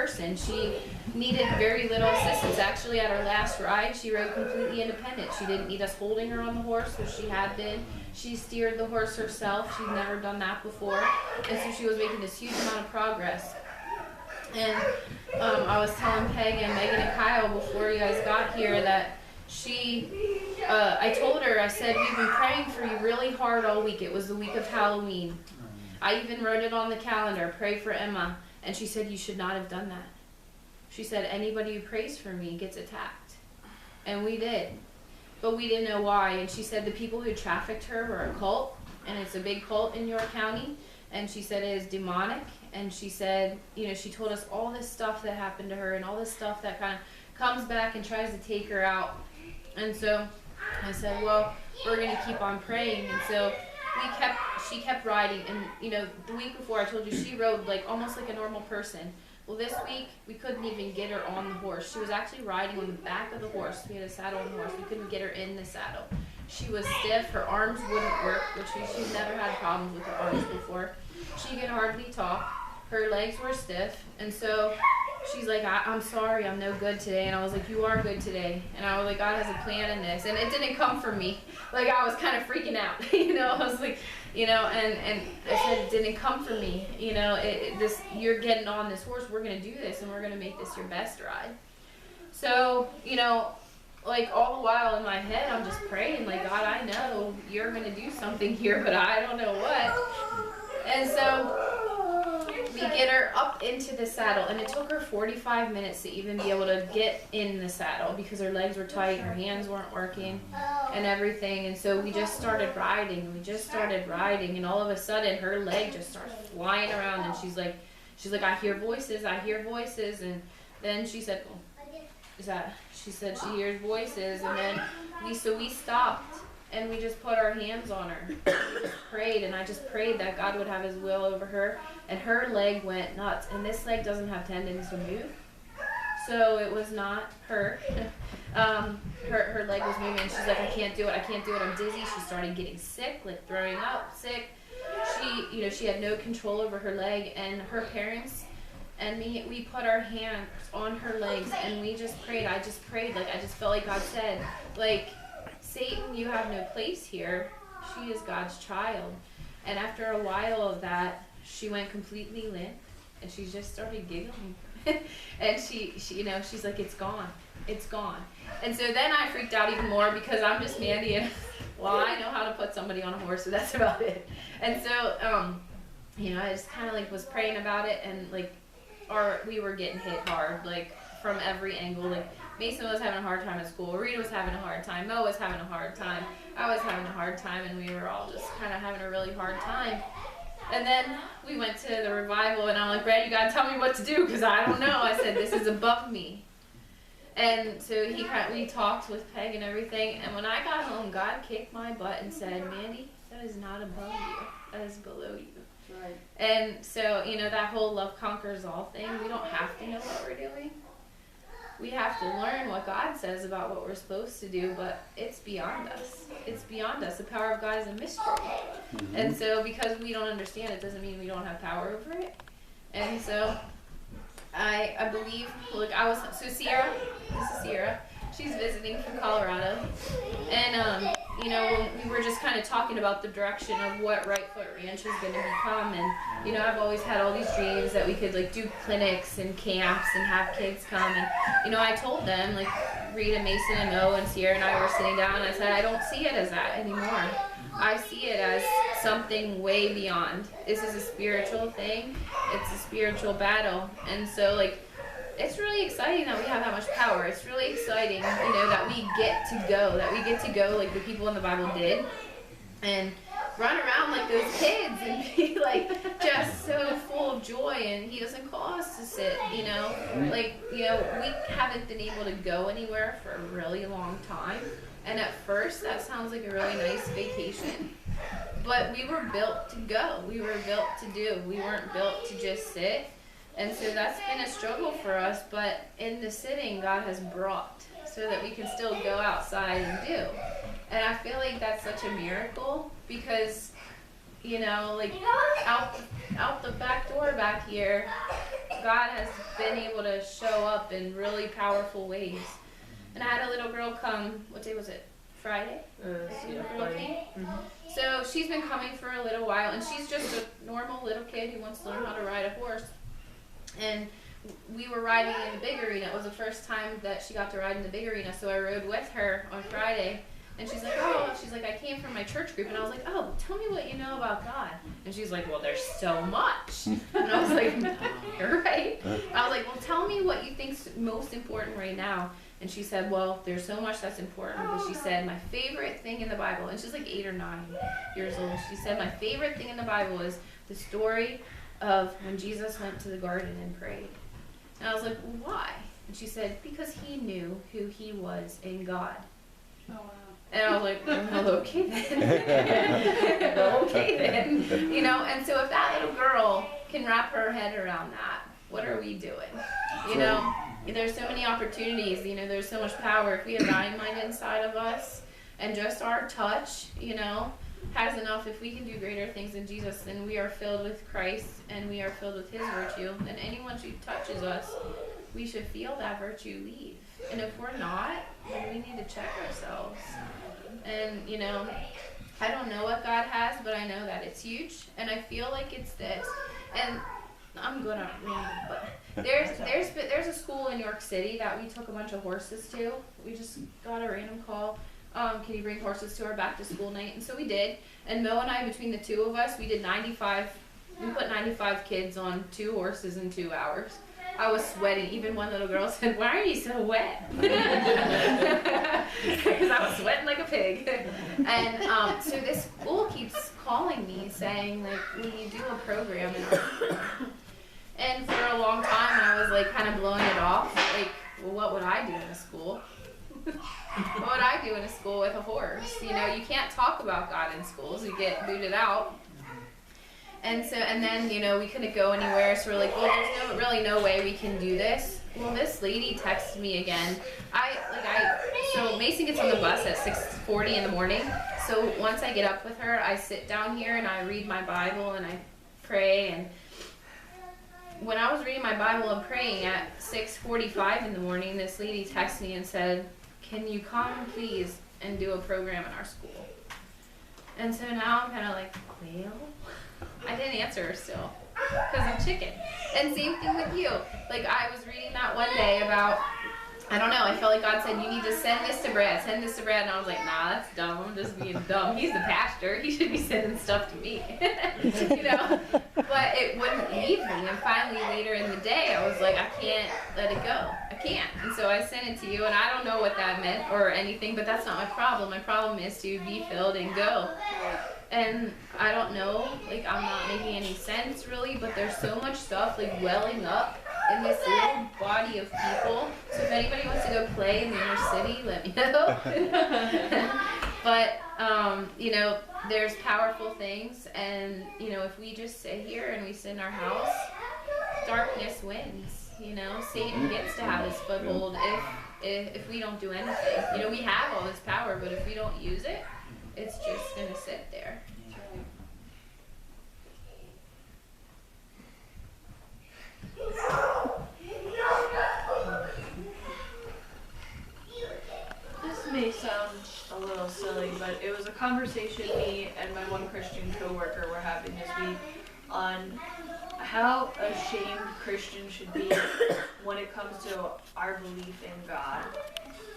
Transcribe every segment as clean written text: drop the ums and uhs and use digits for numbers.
person. She needed very little assistance. Actually, at our last ride, she rode completely independent. She didn't need us holding her on the horse, which she had been. She steered the horse herself. She'd never done that before. And so she was making this huge amount of progress. And I was telling Peg and Megan and Kyle before you guys got here that I told her, I said, we've been praying for you really hard all week. It was the week of Halloween. I even wrote it on the calendar, pray for Emma. And she said, you should not have done that. She said, anybody who prays for me gets attacked. And we did. But we didn't know why. And she said the people who trafficked her were a cult. And it's a big cult in York County. And she said it is demonic. And she said, you know, she told us all this stuff that happened to her and all this stuff that kind of comes back and tries to take her out. And so I said, well, we're going to keep on praying. And so she kept riding. And, you know, the week before I told you she rode like almost like a normal person. Well, this week we couldn't even get her on the horse. She was actually riding on the back of the horse. We had a saddle on the horse. We couldn't get her in the saddle. She was stiff. Her arms wouldn't work, which she's never had problems with her arms before. She could hardly talk. Her legs were stiff. And so she's like, I'm sorry, I'm no good today. And I was like, you are good today. And I was like, God has a plan in this. And it didn't come from me. Like, I was kind of freaking out. You know, I was like, you know, and I said, it didn't come from me. You know, you're getting on this horse. We're going to do this, and we're going to make this your best ride. So, you know, like all the while in my head, I'm just praying, like, God, I know you're going to do something here, but I don't know what. And so we get her up into the saddle, and it took her 45 minutes to even be able to get in the saddle because her legs were tight, her hands weren't working, and everything. And so we just started riding. And all of a sudden, her leg just starts flying around, and she's like, I hear voices. And then she said, she said she hears voices, and then we stopped. And we just put our hands on her. We just prayed, and I just prayed that God would have his will over her. And her leg went nuts. And this leg doesn't have tendons to move. So it was not her. Her leg was moving. And she's like, I can't do it. I'm dizzy. She started getting sick, like throwing up, sick. She had no control over her leg. And her parents and me, we put our hands on her legs, and we just prayed. I just prayed. Like, I just felt like God said, like, Satan, you have no place here. She is God's child. And after a while of that, she went completely limp, and she just started giggling. And she, you know, she's like, it's gone. And so then I freaked out even more because I'm just Mandy, and well, I know how to put somebody on a horse, so that's about it. And so, you know, I just kind of like was praying about it, and like, we were getting hit hard, like from every angle. Like, Mason was having a hard time at school, Rita was having a hard time, Mo was having a hard time, I was having a hard time, and we were all just kind of having a really hard time. And then we went to the revival, and I'm like, Brad, you gotta tell me what to do, because I don't know. I said, this is above me. And so we talked with Peg and everything, and when I got home, God kicked my butt and said, Mandy, that is not above you, that is below you. Right. And so, you know, that whole love conquers all thing, we don't have to know what we're doing. We have to learn what God says about what we're supposed to do, but it's beyond us. It's beyond us. The power of God is a mystery. Mm-hmm. And so because we don't understand it doesn't mean we don't have power over it. And so I believe, look, Sierra, this is Sierra. She's visiting from Colorado. And, you know, we were just kind of talking about the direction of what Right Foot Ranch is going to become. And, you know, I've always had all these dreams that we could, like, do clinics and camps and have kids come. And, you know, I told them, like, Rita, Mason, and Mo, and Sierra and I were sitting down, and I said, I don't see it as that anymore. I see it as something way beyond. This is a spiritual thing. It's a spiritual battle. And so, like, it's really exciting that we have that much power. It's really exciting, you know, that we get to go like the people in the Bible did, and run around like those kids and be like just so full of joy. And he doesn't call us to sit, you know, like, you know, we haven't been able to go anywhere for a really long time. And at first that sounds like a really nice vacation, but we were built to go. We were built to do. We weren't built to just sit. And so that's been a struggle for us, but in the sitting, God has brought so that we can still go outside and do. And I feel like that's such a miracle because, you know, like out the back door back here, God has been able to show up in really powerful ways. And I had a little girl come, what day was it? Friday? Friday. So she's been coming for a little while, and she's just a normal little kid who wants to learn how to ride a horse. And we were riding in the big arena. It was the first time that she got to ride in the big arena, so I rode with her on Friday. And she's like, I came from my church group. And I was like, oh, tell me what you know about God. And she's like, well, there's so much. And I was like, no, you're right. I was like, well, tell me what you think's most important right now. And she said, well, there's so much that's important. But she said, my favorite thing in the Bible, and she's like 8 or 9 years old. She said, my favorite thing in the Bible is the story of when Jesus went to the garden and prayed. And I was like, well, why? And she said, because he knew who he was in God. Oh, wow. And I was like, well, okay then. Well, okay then. You know, and so if that little girl can wrap her head around that, what are we doing? You know, there's so many opportunities, you know, there's so much power. If we have dynamite inside of us and just our touch, you know, has enough, if we can do greater things in Jesus, then we are filled with Christ and we are filled with his virtue. And anyone who touches us, we should feel that virtue leave. And if we're not, then we need to check ourselves. And, you know, I don't know what God has, but I know that it's huge. And I feel like it's this. And I'm going to random, but there's a school in New York City that we took a bunch of horses to. We just got a random call. Can you bring horses to our back to school night? And so we did. And Mo and I, between the two of us, we put 95 kids on 2 horses in 2 hours. I was sweating. Even one little girl said, why are you so wet? Because I was sweating like a pig. And so this school keeps calling me saying, like, will you do a program in our school? And for a long time, I was like kind of blowing it off. Like, well, what would I do in a school? What would I do in a school with a horse? You know, you can't talk about God in schools. You get booted out. And then, you know, we couldn't go anywhere, so we're like, well, there's really no way we can do this. Well, this lady texted me again. So Mason gets on the bus at 6:40 in the morning. So once I get up with her, I sit down here and I read my Bible and I pray. And when I was reading my Bible and praying at 6:45 in the morning, this lady texted me and said, can you come, please, and do a program in our school? And so now I'm kind of like, well, I didn't answer her still because I'm chicken. And same thing with you. Like, I was reading that one day about, I don't know, I felt like God said, you need to send this to Brad, and I was like, nah, that's dumb, I'm just being dumb. He's the pastor, he should be sending stuff to me. You know, but it wouldn't leave me, and finally later in the day, I was like, I can't let it go, I can't. And so I sent it to you, and I don't know what that meant or anything, but that's not my problem. My problem is to be filled and go. And I don't know, like, I'm not making any sense really, but there's so much stuff like welling up in this little body of people. So if anybody wants to go play in the inner city, let me know. But you know, there's powerful things, and you know, if we just sit here and we sit in our house, darkness wins. You know, Satan gets to have his foothold if we don't do anything. You know, we have all this power, but if we don't use it, it's just gonna sit there. This may sound a little silly, but it was a conversation me and my one Christian coworker were having this week on how ashamed Christians should be when it comes to our belief in God.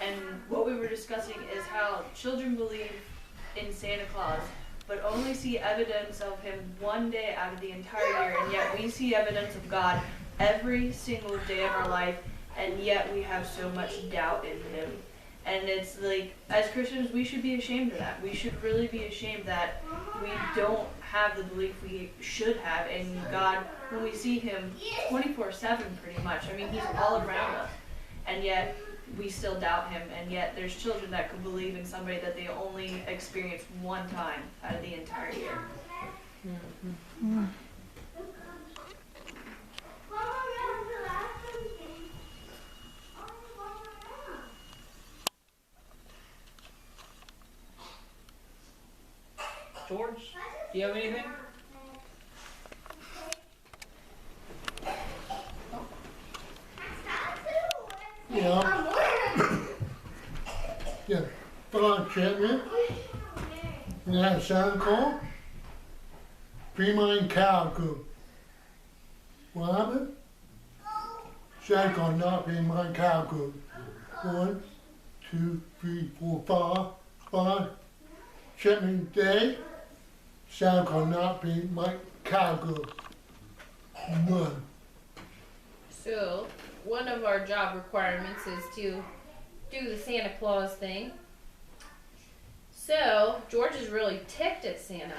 And what we were discussing is how children believe in Santa Claus, but only see evidence of him one day out of the entire year, and yet we see evidence of God every single day of our life, and yet we have so much doubt in him. And it's like, as Christians, we should be ashamed of that. We should really be ashamed that we don't have the belief we should have in God when we see him 24/7 pretty much. I mean, he's all around us, and yet we still doubt him, and yet there's children that could believe in somebody that they only experience one time out of the entire year. Mm-hmm. George, do you have anything? Yeah. Yeah. Fire treatment. And that sound call? Pre-mine cow group. What happened? Sound call not pre-mine cow group. 1, 2, 3, 4, 5. Treatment day. Sound call not pre-mine cow group. None. So, one of our job requirements is to do the Santa Claus thing. So, George is really ticked at Santa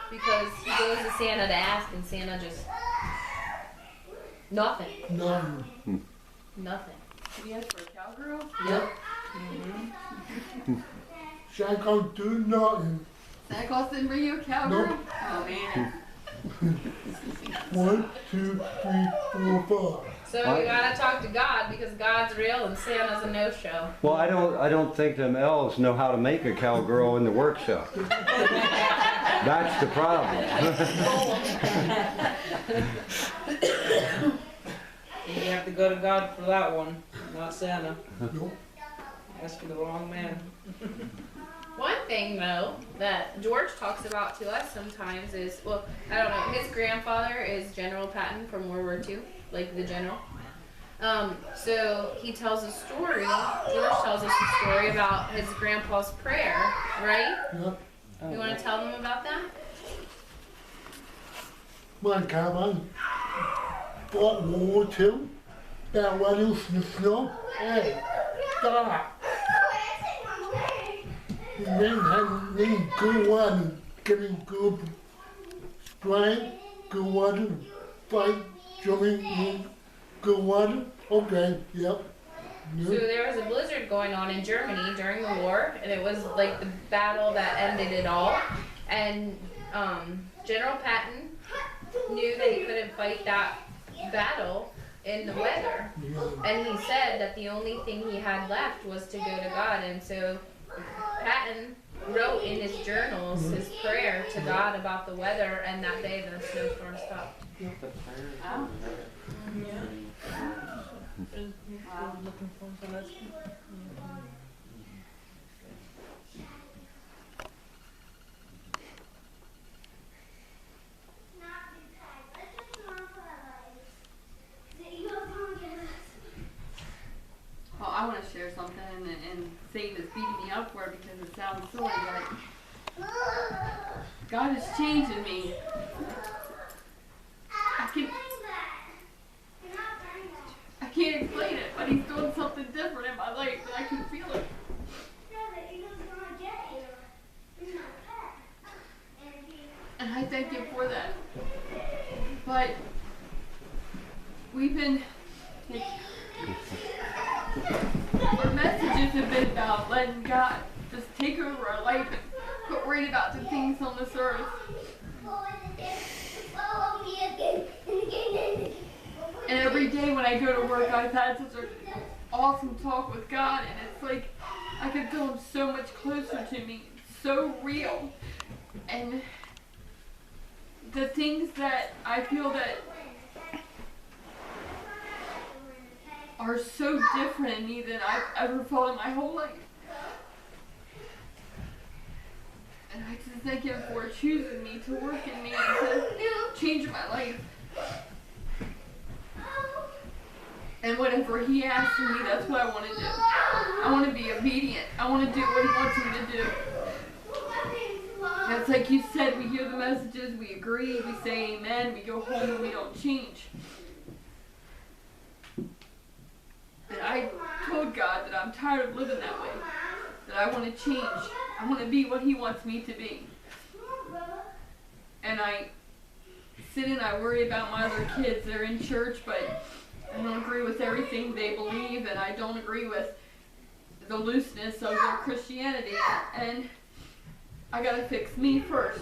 because he goes to Santa to ask and Santa just nothing. None. Nothing. Did he ask for a cowgirl? Yep. Sound call do nothing. Santa Claus didn't bring you a cowgirl? Nope. Oh man. 1, 2, 3, 4, 5. So we gotta talk to God because God's real and Santa's a no-show. Well, I don't think them elves know how to make a cowgirl in the workshop. That's the problem. You have to go to God for that one, not Santa. Nope. Asking the wrong man. One thing though that George talks about to us sometimes is, well, I don't know, his grandfather is General Patton from World War II, like the general. So he tells a story, George tells us a story about his grandpa's prayer, right? Yep. You wanna tell them about that? My cabin. Fought World War II. That weather in the snow. Hey, stop. Then good weather. Getting good strength, good weather. Fight, jumping, good weather. Okay, yep. So there was a blizzard going on in Germany during the war, and it was like the battle that ended it all. And General Patton knew that he couldn't fight that battle in the weather. And he said that the only thing he had left was to go to God. And so Patton wrote in his journals his prayer to God about the weather, and that day the snowstorm stopped. Oh. Wow. Looking for him, so that's Well, I want to share something, and Satan is beating me up for it because it sounds silly, but God is changing me. I can't explain it, but He's doing something different in my life, and I can feel it. And I thank Him for that. But we've been. Our messages have been about letting God just take over our life and quit worrying about the things on this earth. And every day when I go to work, I've had such an awesome talk with God, and it's like I can feel Him so much closer to me, so real. And the things that I feel that are so different in me than I've ever felt in my whole life. And I just thank Him for choosing me to work in me and to change my life. And whatever He asks of me, that's what I want to do. I want to be obedient. I want to do what He wants me to do. And it's like you said, we hear the messages, we agree, we say amen, we go home and we don't change. And I told God that I'm tired of living that way. That I want to change. I want to be what He wants me to be. And I sit and I worry about my other kids. They're in church, but I don't agree with everything they believe, and I don't agree with the looseness of their Christianity. And I gotta fix me first.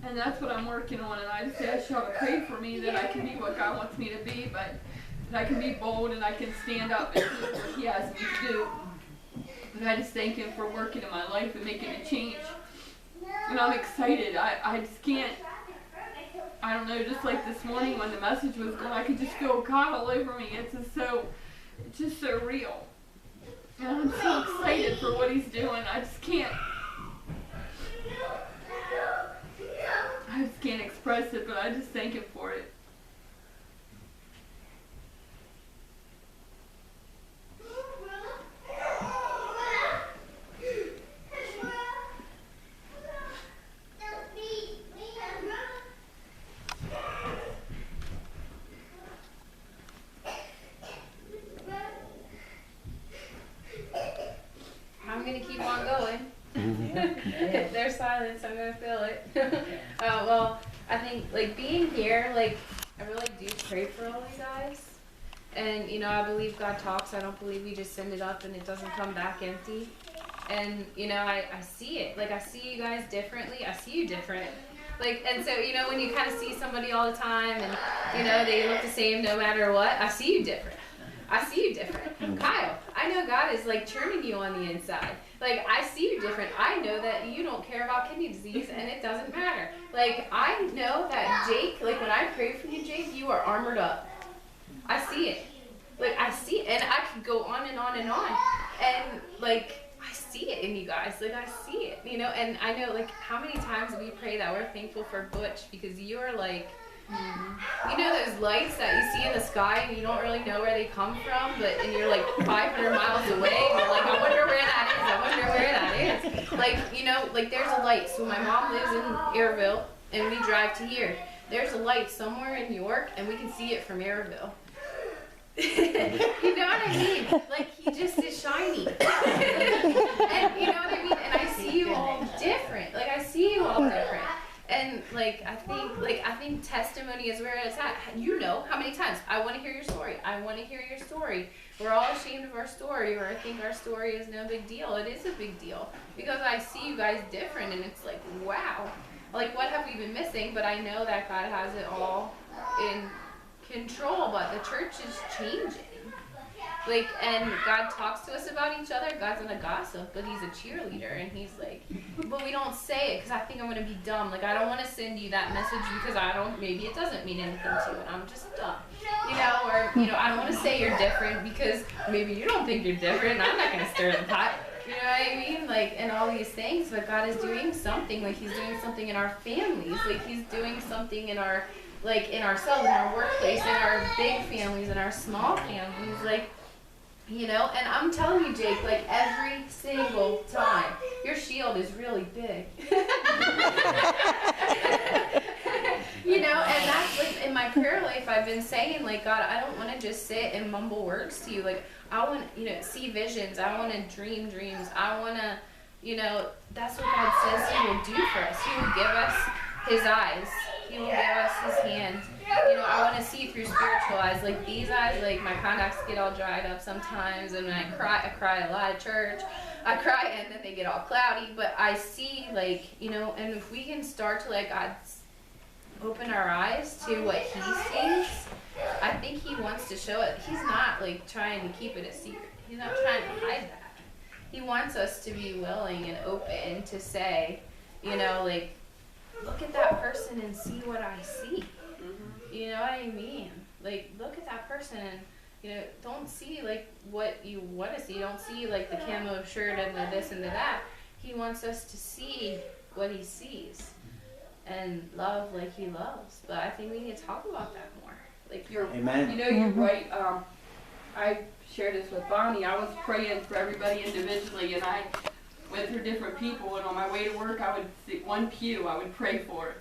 And that's what I'm working on. And I just ask y'all to pray for me that I can be what God wants me to be, but that I can be bold and I can stand up and do what He has me to do. But I just thank Him for working in my life and making a change. And I'm excited. I just can't, I don't know, just like this morning when the message was going, I could just feel God all over me. It's just so it's just so real. And I'm so excited for what he's doing. I just can't express it, but I just thank him for it. I'm gonna keep on going. If there's silence, I'm gonna feel it. Well, I think like being here, like I really do pray for all you guys. And you know, I believe God talks. I don't believe we just send it up and it doesn't come back empty. And you know, I see it. Like I see you guys differently. I see you different. Like, and so, you know, when you kind of see somebody all the time and, you know, they look the same no matter what, I see you different. I see you different. Kyle, I know God is like churning you on the inside. Like, I see you different. I know that you don't care about kidney disease and it doesn't matter. Like, I know that Jake, like when I pray for you, Jake, you are armored up. I see it. Like, I see it. And I could go on and on and on. And like, I see it in you guys. Like, I see it, you know, and I know like how many times we pray that we're thankful for Butch because you're like, you know those lights that you see in the sky and you don't really know where they come from, but and you're like 500 miles away and you're like, I wonder where that is, I wonder where that is. Like, you know, like there's a light. So my mom lives in Airville and we drive to here. There's a light somewhere in York and we can see it from Airville. You know what I mean? Like he just is shiny. And you know what I mean? And I see you all different. Like I see you all different. And like I think testimony is where it's at. You know how many times I want to hear your story. I want to hear your story. We're all ashamed of our story, or I think our story is no big deal. It is a big deal because I see you guys different, and it's like, wow. Like what have we been missing? But I know that God has it all in control. But the church is changing. Like, and God talks to us about each other. God's not a gossip, but he's a cheerleader. And he's like, but we don't say it because I think I'm going to be dumb. Like, I don't want to send you that message because maybe it doesn't mean anything to you and I'm just dumb. You know, or, you know, I don't want to say you're different because maybe you don't think you're different and I'm not going to stir the pot. You know what I mean? Like, and all these things, but God is doing something. Like, he's doing something in our families. Like, he's doing something in our, like, in ourselves, in our workplace, in our big families, in our small families. Like, you know, and I'm telling you, Jake, like every single time, your shield is really big. You know, and that's like in my prayer life, I've been saying, like, God, I don't want to just sit and mumble words to you. Like, I want, you know, see visions. I want to dream dreams. I want to, you know, that's what God says he will do for us. He will give us his eyes. He will give us his hands. You know, I want to see through spiritual eyes. Like these eyes, like my contacts get all dried up sometimes, and when I cry a lot at church. I cry and then they get all cloudy, but I see, like, you know, and if we can start to let God open our eyes to what he sees, I think he wants to show it. He's not like trying to keep it a secret. He's not trying to hide that. He wants us to be willing and open to say, you know, like, look at that person and see what I see. You know what I mean? Like, look at that person and, you know, don't see, like, what you want to see. Don't see, like, the camo shirt and the this and the that. He wants us to see what he sees and love like he loves. But I think we need to talk about that more. Like, Amen. You know, you're right. I shared this with Bonnie. I was praying for everybody individually, and I went through different people, and on my way to work, I would see one pew, I would pray for it.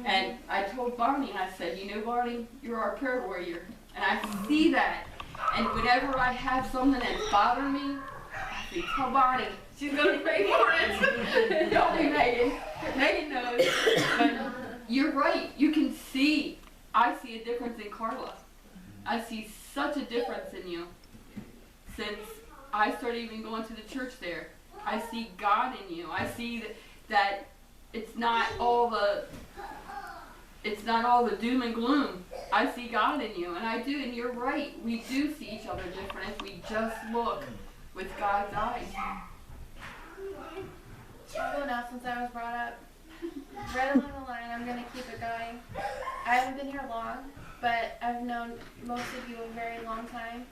And I told Bonnie, I said, you know, Bonnie, you're our prayer warrior. And I see that. And whenever I have something that's bothering me, I say, tell Bonnie, she's going to pray for it. Don't be Megan. Megan knows. But you're right. You can see. I see a difference in Carla. I see such a difference in you since I started even going to the church there. I see God in you. I see that it's not all the doom and gloom. I see God in you, and I do, and you're right. We do see each other different if we just look with God's eyes. I'll go now since I was brought up. Right along the line, I'm going to keep it going. I haven't been here long, but I've known most of you a very long time.